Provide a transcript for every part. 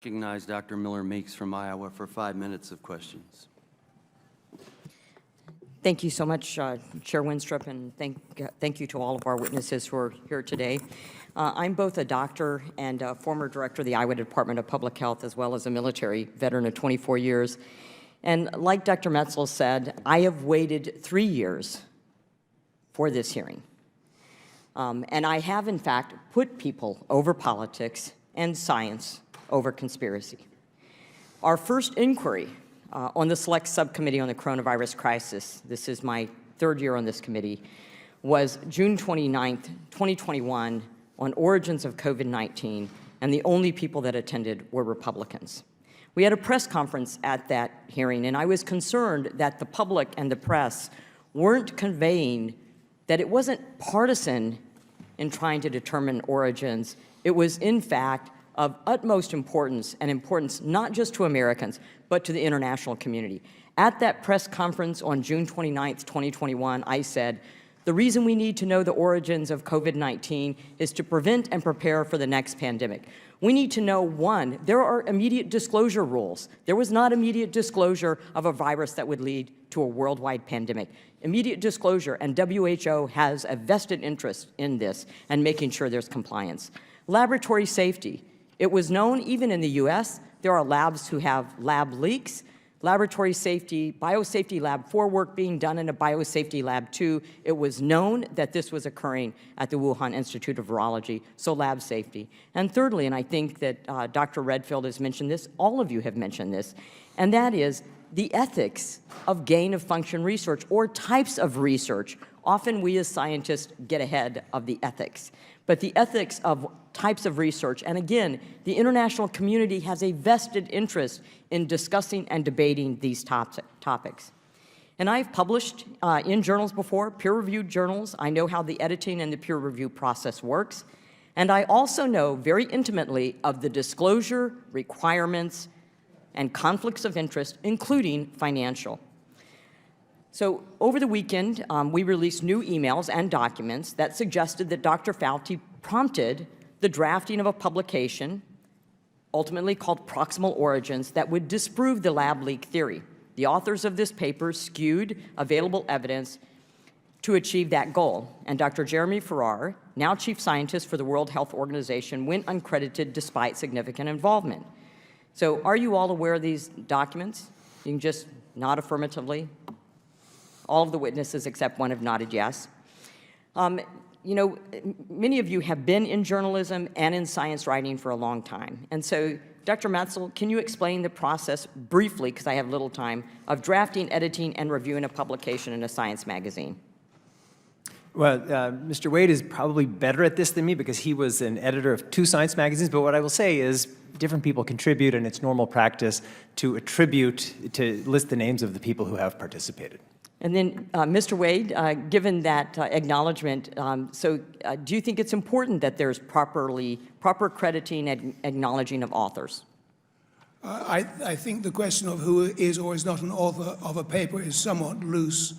Recognize Dr. Miller Meeks from Iowa for 5 minutes of questions. Thank you so much, Chair Winstrup, and thank you to all of our witnesses who are here today. I'm both a doctor and a former director of the Iowa Department of Public Health, as well as a military veteran of 24 years. And like Dr. Metzl said, I have waited 3 years for this hearing. And I have, in fact, put people over politics and science over conspiracy. Our first inquiry on the Select Subcommittee on the Coronavirus Crisis, this is my 3rd year on this committee, was June 29th, 2021, on origins of COVID-19, and the only people that attended were Republicans. We had a press conference at that hearing, and I was concerned that the public and the press weren't conveying that it wasn't partisan in trying to determine origins. It was, in fact, of utmost importance, and importance not just to Americans, but to the international community. At that press conference on June 29th, 2021, I said, the reason we need to know the origins of COVID-19 is to prevent and prepare for the next pandemic. We need to know, one, there are immediate disclosure rules. There was not immediate disclosure of a virus that would lead to a worldwide pandemic. Immediate disclosure, and WHO has a vested interest in this and making sure there's compliance. Laboratory safety. It was known, even in the US, there are labs who have lab leaks. Laboratory safety, biosafety lab 4 work being done in a biosafety lab 2. It was known that this was occurring at the Wuhan Institute of Virology, so lab safety. And thirdly, and I think that Dr. Redfield has mentioned this, all of you have mentioned this, and that is the ethics of gain-of-function research or types of research. Often we as scientists get ahead of the ethics. But the ethics of types of research, and again, the international community has a vested interest in discussing and debating these topics. And I've published in journals before, peer-reviewed journals. I know how the editing and the peer review process works. And I also know very intimately of the disclosure requirements and conflicts of interest, including financial. So over the weekend, we released new emails and documents that suggested that Dr. Fauci prompted the drafting of a publication, ultimately called Proximal Origins, that would disprove the lab leak theory. The authors of this paper skewed available evidence to achieve that goal. And Dr. Jeremy Farrar, now chief scientist for the World Health Organization, went uncredited despite significant involvement. So are you all aware of these documents? You can just nod affirmatively. All of the witnesses except one have nodded yes. You know, many of you have been in journalism and in science writing for a long time. And so, Dr. Metzl, can you explain the process briefly, because I have little time, of drafting, editing, and reviewing a publication in a science magazine? Well, Mr. Wade is probably better at this than me because he was an editor of 2 science magazines, but what I will say is different people contribute, and it's normal practice to list the names of the people who have participated. And then, Mr. Wade, given that acknowledgement, do you think it's important that there's proper crediting and acknowledging of authors? I think the question of who is or is not an author of a paper is somewhat loose.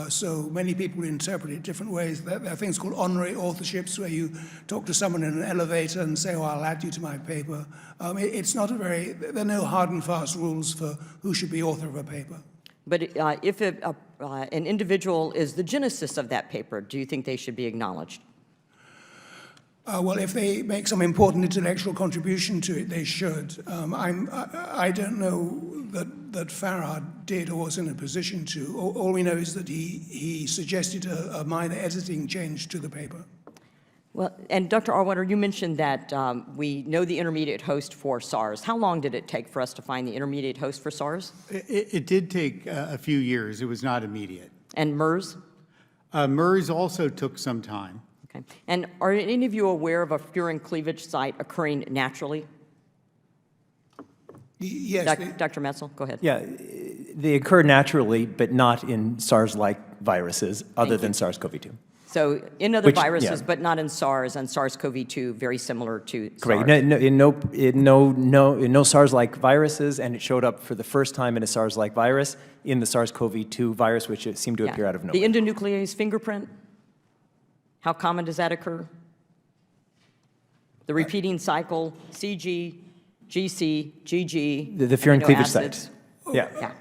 So many people interpret it different ways. There are things called honorary authorships where you talk to someone in an elevator and say, oh, I'll add you to my paper. It's not there are no hard and fast rules for who should be author of a paper. But if an individual is the genesis of that paper, do you think they should be acknowledged? Well, if they make some important intellectual contribution to it, they should. I don't know that Farrar did or was in a position to. All we know is that he suggested a minor editing change to the paper. Well, and Dr. Arwater, you mentioned that we know the intermediate host for SARS. How long did it take for us to find the intermediate host for SARS? It did take a few years. It was not immediate. And MERS? MERS also took some time. Okay. And are any of you aware of a furin cleavage site occurring naturally? Yes. Dr. Metzl, go ahead. Yeah, they occur naturally, but not in SARS-like viruses other than SARS-CoV-2. So in other viruses, but not in SARS, and SARS-CoV-2, very similar to SARS. Correct. In no SARS-like viruses, and it showed up for the first time in a SARS-like virus in the SARS-CoV-2 virus, which it seemed to appear out of nowhere. The endonuclease fingerprint, how common does that occur? The repeating cycle, CG, GC, GG. The furin amino cleavage acids. site. Yeah. Yeah.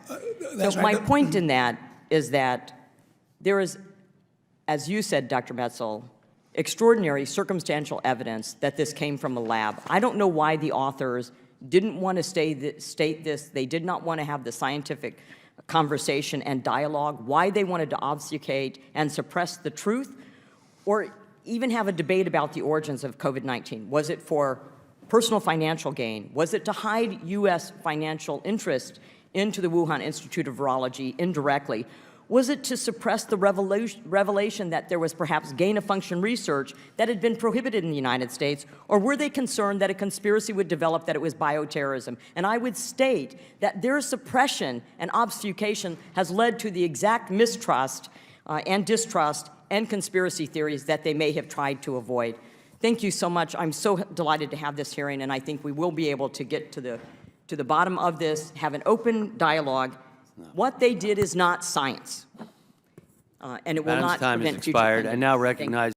That's So right. my point in that is that there is, as you said, Dr. Betzel, extraordinary circumstantial evidence that this came from a lab. I don't know why the authors didn't want to state this. They did not want to have the scientific conversation and dialogue, why they wanted to obfuscate and suppress the truth, or even have a debate about the origins of COVID-19. Was it for personal financial gain? Was it to hide U.S. financial interest into the Wuhan Institute of Virology indirectly? Was it to suppress the revelation that there was perhaps gain-of-function research that had been prohibited in the United States? Or were they concerned that a conspiracy would develop that it was bioterrorism? And I would state that their suppression and obfuscation has led to the exact mistrust and distrust and conspiracy theories that they may have tried to avoid. Thank you so much. I'm so delighted to have this hearing, and I think we will be able to get to the bottom of this, have an open dialogue. What they did is not science, and it will Madam's not time has prevent future expired. I pandemics. now Thank you. recognize